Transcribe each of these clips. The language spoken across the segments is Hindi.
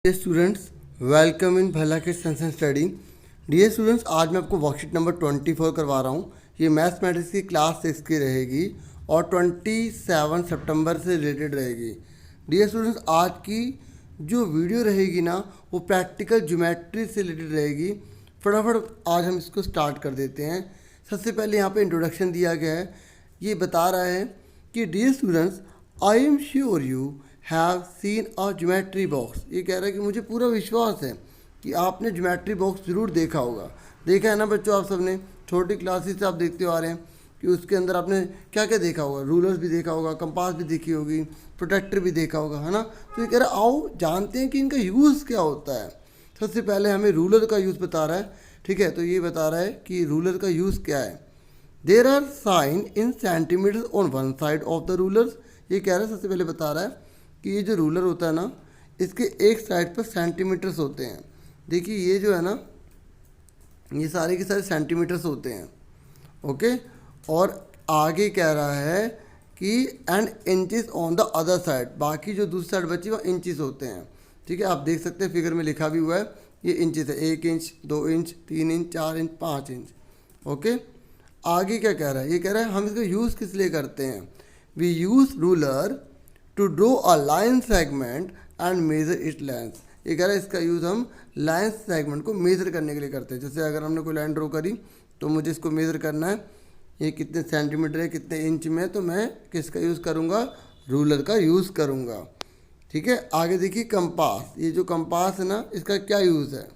डियर स्टूडेंट्स, वेलकम इन भला के science and study. Dear students, आज मैं आपको वर्कशीट नंबर 24 करवा रहा हूँ। ये मैथमेटिक्स की क्लास 6 की रहेगी और 27 सितंबर से रिलेटेड रहेगी। डियर स्टूडेंट्स, आज की जो वीडियो रहेगी ना, वो प्रैक्टिकल ज्योमेट्री से रिलेटेड रहेगी। फटाफट आज हम इसको स्टार्ट कर देते हैं। सबसे पहले यहाँ पे इंट्रोडक्शन दिया गया है। ये बता रहा है कि dear students, I am sure you have seen a geometry box. ये कह रहा है कि मुझे पूरा विश्वास है कि आपने ज्योमेट्री बॉक्स ज़रूर देखा होगा। देखा है ना बच्चों, आप सबने छोटी क्लासेस से आप देखते आ रहे हैं कि उसके अंदर आपने क्या क्या देखा होगा। रूलर्स भी देखा होगा, कंपास भी देखी होगी, प्रोटेक्टर भी देखा होगा, है ना। तो ये कह रहा है आओ जानते हैं कि इनका यूज़ क्या होता है। सबसे पहले हमें रूलर का यूज़ बता रहा है। ठीक है, तो ये बता रहा है कि रूलर का यूज़ क्या है। There are sign in centimetre on one side of the rulers. ये कह रहा है, सबसे पहले बता रहा है कि ये जो रूलर होता है ना, इसके एक साइड पर सेंटीमीटर्स होते हैं। देखिए ये जो है ना, ये सारे के सारे सेंटीमीटर्स होते हैं। ओके, और आगे कह रहा है कि and inches on the other side. बाकी जो दूसरी साइड बची वो इंचेस होते हैं। ठीक है, आप देख सकते हैं फिगर में लिखा भी हुआ है, ये इंचेस है। 1 inch, 2 inch, 3 inch, 4 inch, 5 inch. Okay, आगे क्या कह रहा है, ये कह रहा है हम इसका यूज़ किस लिए करते हैं। We use ruler to draw a line segment and measure it length. ये कह रहा है इसका यूज़ हम लाइन सेगमेंट को मेज़र करने के लिए करते हैं। जैसे अगर हमने कोई लाइन ड्रॉ करी तो मुझे इसको मेज़र करना है, ये कितने सेंटीमीटर है, कितने इंच में, तो मैं किसका यूज़ करूँगा, रूलर का यूज़ करूँगा। ठीक है, आगे देखिए कंपास। ये जो कंपास है ना, इसका क्या यूज़ है।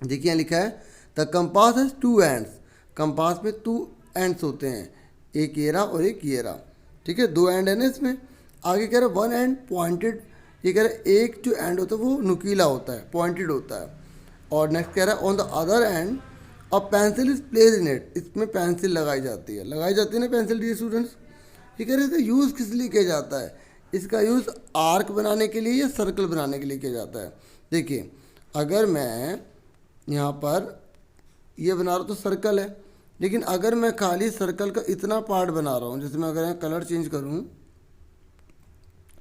देखिए यहाँ लिखा है the compass has 2 ends. Compass में 2 एंड्स होते हैं, एक ये रहा और एक ये रहा। ठीक है, 2 एंड है ना इसमें। आगे कह रहा है 1 एंड पॉइंटेड। ये कह रहा है एक जो एंड होता है वो नुकीला होता है, पॉइंटेड होता है। और नेक्स्ट कह रहा है on the other and a pencil is place in it. इसमें पेंसिल लगाई जाती है ना पेंसिल। डियर स्टूडेंट्स, ये कह रहे हैं यूज़ किस लिए किया जाता है। इसका यूज़ आर्क बनाने के लिए या सर्कल बनाने के लिए किया जाता है। देखिए, अगर मैं यहाँ पर ये बना रहा हूँ तो सर्कल है, लेकिन अगर मैं खाली सर्कल का इतना पार्ट बना रहा हूँ, जैसे मैं अगर कलर चेंज करूँ,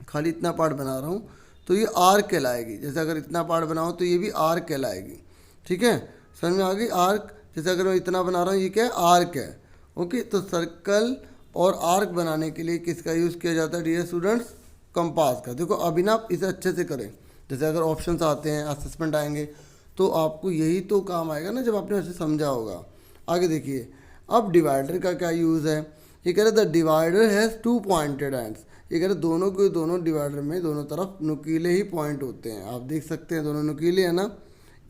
खाली इतना पार्ट बना रहा हूँ, तो ये आर्क कहलाएगी। जैसे अगर इतना पार्ट बनाऊँ तो ये भी आर्क कहलाएगी। ठीक है, समझ में आ गई आर्क। जैसे अगर मैं इतना बना रहा हूँ, ये क्या है, आर्क है। ओके, तो सर्कल और आर्क बनाने के लिए किसका यूज़ किया जाता है डियर स्टूडेंट्स, कंपास का। देखो अभी ना आप इसे अच्छे से करें। जैसे अगर ऑप्शंस आते हैं, असेसमेंट आएंगे, तो आपको यही तो काम आएगा ना जब आपने ऐसे समझा होगा। आगे देखिए, अब डिवाइडर का क्या यूज़ है। ये कह रहे the divider has 2 pointed ends. ये कह रहे दोनों के दोनों डिवाइडर में दोनों तरफ नुकीले ही पॉइंट होते हैं। आप देख सकते हैं दोनों नुकीले हैं ना।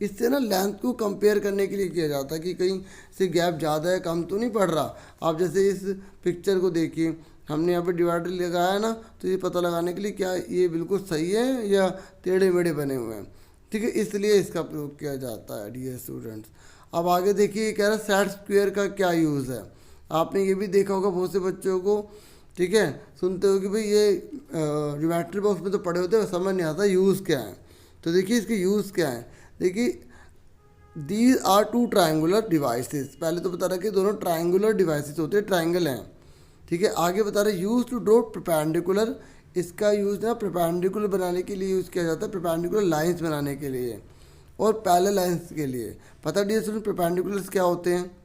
इससे ना लेंथ को कंपेयर करने के लिए किया जाता है कि कहीं से गैप ज़्यादा है, कम तो नहीं पड़ रहा। आप जैसे इस पिक्चर को देखिए, हमने यहाँ पे डिवाइडर लगाया ना, तो ये पता लगाने के लिए क्या ये बिल्कुल सही है या टेढ़े मेढ़े बने हुए हैं। ठीक है, इसलिए इसका प्रयोग किया जाता है डियर स्टूडेंट्स। अब आगे देखिए, कह रहा है सेट स्क्वायर का क्या यूज़ है। आपने ये भी देखा होगा बहुत से बच्चों को, ठीक है, सुनते हो कि भाई ये ज्योमेट्री बॉक्स में तो पढ़े होते हैं, समझ नहीं आता यूज़ क्या है। तो देखिए इसके यूज़ क्या है। देखिए, दीज आर 2 ट्रायंगुलर डिवाइसेस। पहले तो बता रहा है कि दोनों ट्रायंगुलर डिवाइसेस होते हैं, ट्रायंगल हैं। ठीक है, आगे बता रहे यूज़ टू ड्रॉ परपेंडिकुलर। इसका यूज़ ना परपेंडिकुलर बनाने के लिए यूज़ किया जाता है, परपेंडिकुलर लाइंस बनाने के लिए और पैरेलल लाइंस के लिए। पता डियर स्टूडेंट, परपेंडिकुलर्स क्या होते हैं।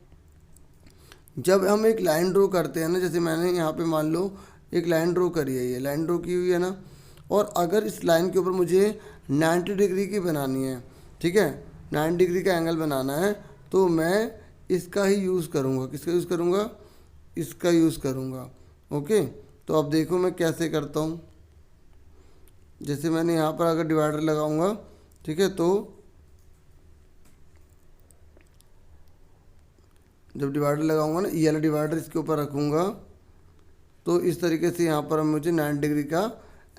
जब हम एक लाइन ड्रॉ करते हैं ना, जैसे मैंने यहाँ पे मान लो एक लाइन ड्रॉ करी है, ये लाइन ड्रॉ की हुई है ना, और अगर इस लाइन के ऊपर मुझे 90 डिग्री की बनानी है, ठीक है, 90 डिग्री का एंगल बनाना है, तो मैं इसका ही यूज़ करूँगा। किसका यूज़ करूँगा, इसका यूज़ करूँगा। ओके, तो अब देखो मैं कैसे करता हूँ। जैसे मैंने यहाँ पर अगर डिवाइडर लगाऊँगा, ठीक है, तो जब डिवाइडर लगाऊंगा ना, ये वाला डिवाइडर इसके ऊपर रखूँगा, तो इस तरीके से यहाँ पर मुझे 90 डिग्री का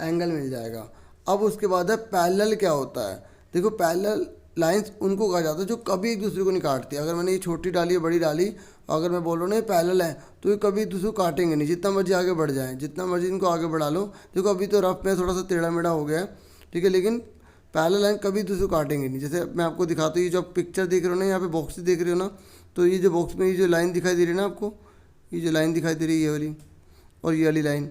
एंगल मिल जाएगा। अब उसके बाद है पैरेलल। क्या होता है, देखो पैरेलल लाइंस उनको कहा जाता है जो कभी एक दूसरे को नहीं काटती। अगर मैंने ये छोटी डाली है, बड़ी डाली, अगर मैं बोल रहा हूँ ना ये पैरेलल है, तो ये कभी एक दूसरे को काटेंगे नहीं, जितना मर्जी आगे बढ़ जाए, जितना मर्जी इनको आगे बढ़ा लो। देखो अभी तो रफ में थोड़ा सा टेढ़ा मेढ़ा हो गया है, ठीक है, लेकिन पैरेलल लाइन कभी एक दूसरे को काटेंगे नहीं। जैसे मैं आपको दिखाता हूँ, ये जो आप पिक्चर देख रहे हो ना, यहाँ पे बॉक्स देख रहे हो ना, तो ये जो बॉक्स में ये जो लाइन दिखाई दे रही है ना आपको, ये जो लाइन दिखाई दे रही है ये वाली और ये वाली लाइन,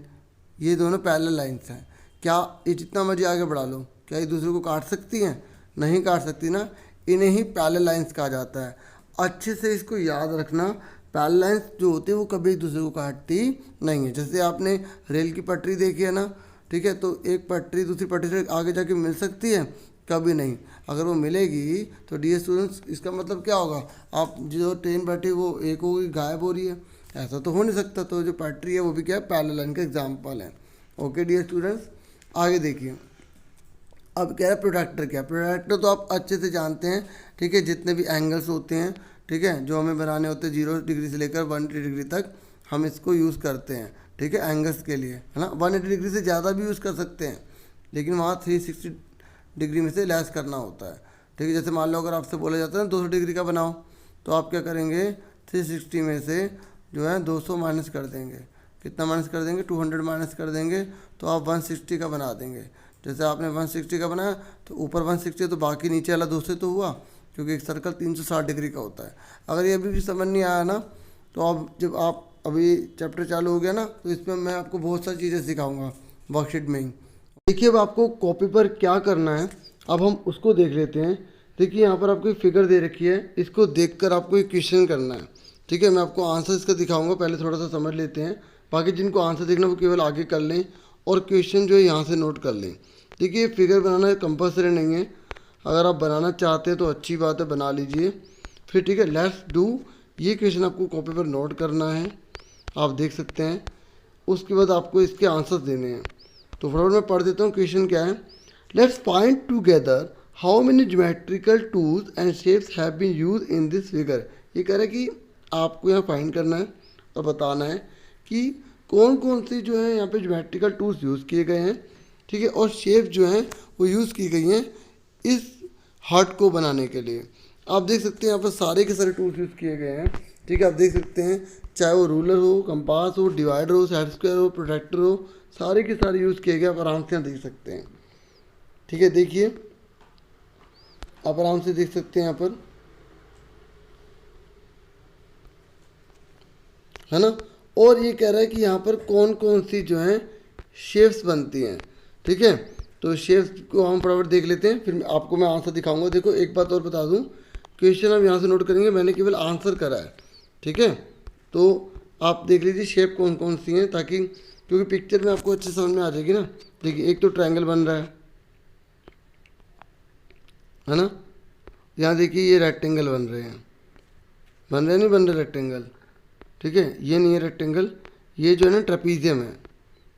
ये दोनों पैरेलल लाइंस हैं। क्या ये जितना मर्जी आगे बढ़ा लो, क्या एक दूसरे को काट सकती हैं? नहीं काट सकती ना। इन्हें ही पैरेलल लाइंस कहा जाता है। अच्छे से इसको याद रखना, पैरेलल लाइंस जो होती है वो कभी एक दूसरे को काटती नहीं है। जैसे आपने रेल की पटरी देखी है ना, ठीक है, तो एक पटरी दूसरी पटरी से आगे जाके मिल सकती है? कभी नहीं। अगर वो मिलेगी तो डियर स्टूडेंट्स इसका मतलब क्या होगा, आप जो ट्रेन बैठी वो एक होगी गायब हो रही है, ऐसा तो हो नहीं सकता। तो जो पटरी है वो भी क्या है, पैरेलल लाइन का एग्जाम्पल है। ओके डियर स्टूडेंट्स, आगे देखिए। अब क्या है प्रोट्रैक्टर, क्या प्रोट्रैक्टर तो आप अच्छे से जानते हैं, ठीक है, जितने भी एंगल्स होते हैं, ठीक है, जो हमें बनाने होते हैं 0 डिग्री से लेकर 180 डिग्री तक हम इसको यूज़ करते हैं, ठीक है, एंगल्स के लिए, है ना। 180 डिग्री से ज़्यादा भी यूज़ कर सकते हैं, लेकिन वहाँ 360 डिग्री में से लेस करना होता है, ठीक है। जैसे मान लो अगर आपसे बोला जाता है ना 200 डिग्री का बनाओ, तो आप क्या करेंगे, 360 में से जो है 200 माइनस कर देंगे। कितना माइनस कर देंगे, 200 माइनस कर देंगे, तो आप 160 का बना देंगे। जैसे आपने 160 का बनाया तो ऊपर 160 तो बाकी नीचे वाला 200 तो हुआ, क्योंकि एक सर्कल 360 डिग्री का होता है। अगर ये अभी भी समझ नहीं आया ना, तो अब जब आप अभी चैप्टर चालू हो गया ना, तो इसमें मैं आपको बहुत सारी चीज़ें सिखाऊंगा वर्कशीट में ही। देखिए अब आपको कॉपी पर क्या करना है, अब हम उसको देख लेते हैं। देखिए यहाँ पर आपको एक फिगर दे रखी है, इसको देखकर आपको एक क्वेश्चन करना है, ठीक है। मैं आपको आंसर इसका दिखाऊंगा, पहले थोड़ा सा समझ लेते हैं। बाकी जिनको आंसर देखना वो केवल आगे कर लें और क्वेश्चन जो है यहाँ से नोट कर लें। देखिए फिगर बनाना कंपल्सरी नहीं है, अगर आप बनाना चाहते हैं तो अच्छी बात है, बना लीजिए फिर, ठीक है। लेट्स डू, ये क्वेश्चन आपको कॉपी पर नोट करना है, आप देख सकते हैं। उसके बाद आपको इसके आंसर देने हैं। तो फटाफट मैं पढ़ देता हूँ क्वेश्चन क्या है। Let's find together how many geometrical tools and shapes have been use in this figure. ये कह रहा है कि आपको यहाँ फाइंड करना है और बताना है कि कौन कौन सी जो है यहाँ पे ज्योमेट्रिकल टूल्स यूज़ किए गए हैं, ठीक है, और शेप जो हैं वो यूज़ की गई हैं इस हार्ट को बनाने के लिए। आप देख सकते हैं यहाँ पर सारे के सारे टूल्स यूज़ किए गए हैं, ठीक है। आप देख सकते हैं चाहे वो रूलर हो, कंपास हो, डिवाइडर हो, सेट स्क्वायर हो, प्रोट्रैक्टर हो, सारे के सारे यूज़ किए गए। आप आराम से यहाँ देख सकते हैं, ठीक है। देखिए आप आराम से देख सकते हैं यहाँ पर, है ना। और ये कह रहा है कि यहाँ पर कौन कौन सी जो है शेप्स बनती हैं, ठीक है। तो शेप्स को हम फटाफट देख लेते हैं, फिर आपको मैं आंसर दिखाऊंगा। देखो एक बात और बता दूं, क्वेश्चन आप यहाँ से नोट करेंगे, मैंने केवल आंसर करा है, ठीक है। तो आप देख लीजिए शेप कौन कौन सी हैं, ताकि क्योंकि पिक्चर में आपको अच्छे समझ में आ जाएगी ना। देखिए एक तो ट्रायंगल बन रहा है ना। यहाँ देखिए ये रेक्टेंगल बन रहे हैं, बन रहे नहीं बन रहे रेक्टेंगल, ठीक है। ये नहीं है रेक्टेंगल, ये जो है ना ट्रेपीजियम है।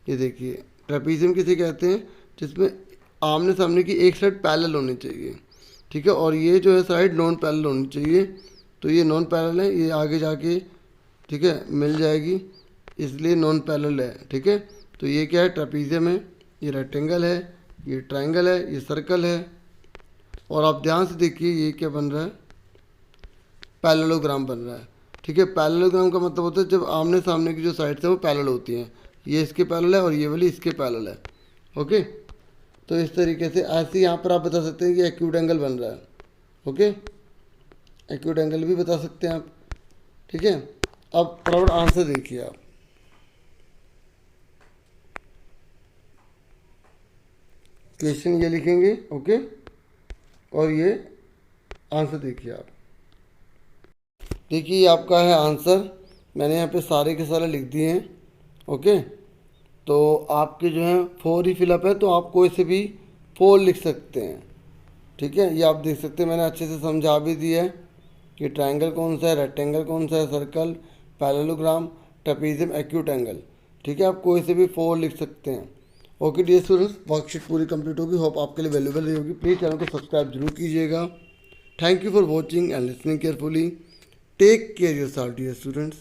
ये देखिए ट्रेपीजियम किसे कहते हैं, जिसमें आमने सामने की एक साइड पैरेलल होनी चाहिए, ठीक है, और ये जो है साइड नॉन पैरेलल होनी चाहिए। तो ये नॉन पैरेलल है, ये आगे जाके, ठीक है, मिल जाएगी, इसलिए नॉन पैरेलल है, ठीक है। तो ये क्या है, ट्रेपीजियम है, ये रेक्टेंगल है, ये ट्रायंगल है, ये सर्कल है। और आप ध्यान से देखिए ये क्या बन रहा है, पैरेललोग्राम बन रहा है, ठीक है। पैरेललोग्राम का मतलब होता है जब आमने सामने की जो साइड्स हैं वो पैरेलल होती हैं, ये इसके पैरेलल है और ये वाली इसके पैरेलल है, ओके। तो इस तरीके से ऐसे यहाँ पर आप बता सकते हैं कि एक्यूट एंगल बन रहा है, ओके, एक्यूट एंगल भी बता सकते हैं आप, ठीक है। अब फटाफट आंसर देखिए आप, क्वेश्चन ये लिखेंगे, ओके, और ये आंसर देखिए आप। देखिए ये आपका है आंसर, मैंने यहाँ पे सारे के सारे लिख दिए हैं, ओके। तो आपके जो हैं 4 ही फिलअप है, तो आप कोई से भी 4 लिख सकते हैं, ठीक है। ये आप देख सकते हैं मैंने अच्छे से समझा भी दिया है कि ट्रायंगल कौन सा है, रेक्टेंगल कौन सा है, circle, parallelogram, trapezium, acute angle, ठीक है। आप कोई से भी 4 लिख सकते हैं। ओके डियर स्टूडेंट्स, वर्कशीट पूरी कंप्लीट होगी, होप आपके लिए वैल्यूबल रही होगी। प्लीज़ चैनल को सब्सक्राइब जरूर कीजिएगा। Thank you for watching and listening carefully. Take care yourself dear students.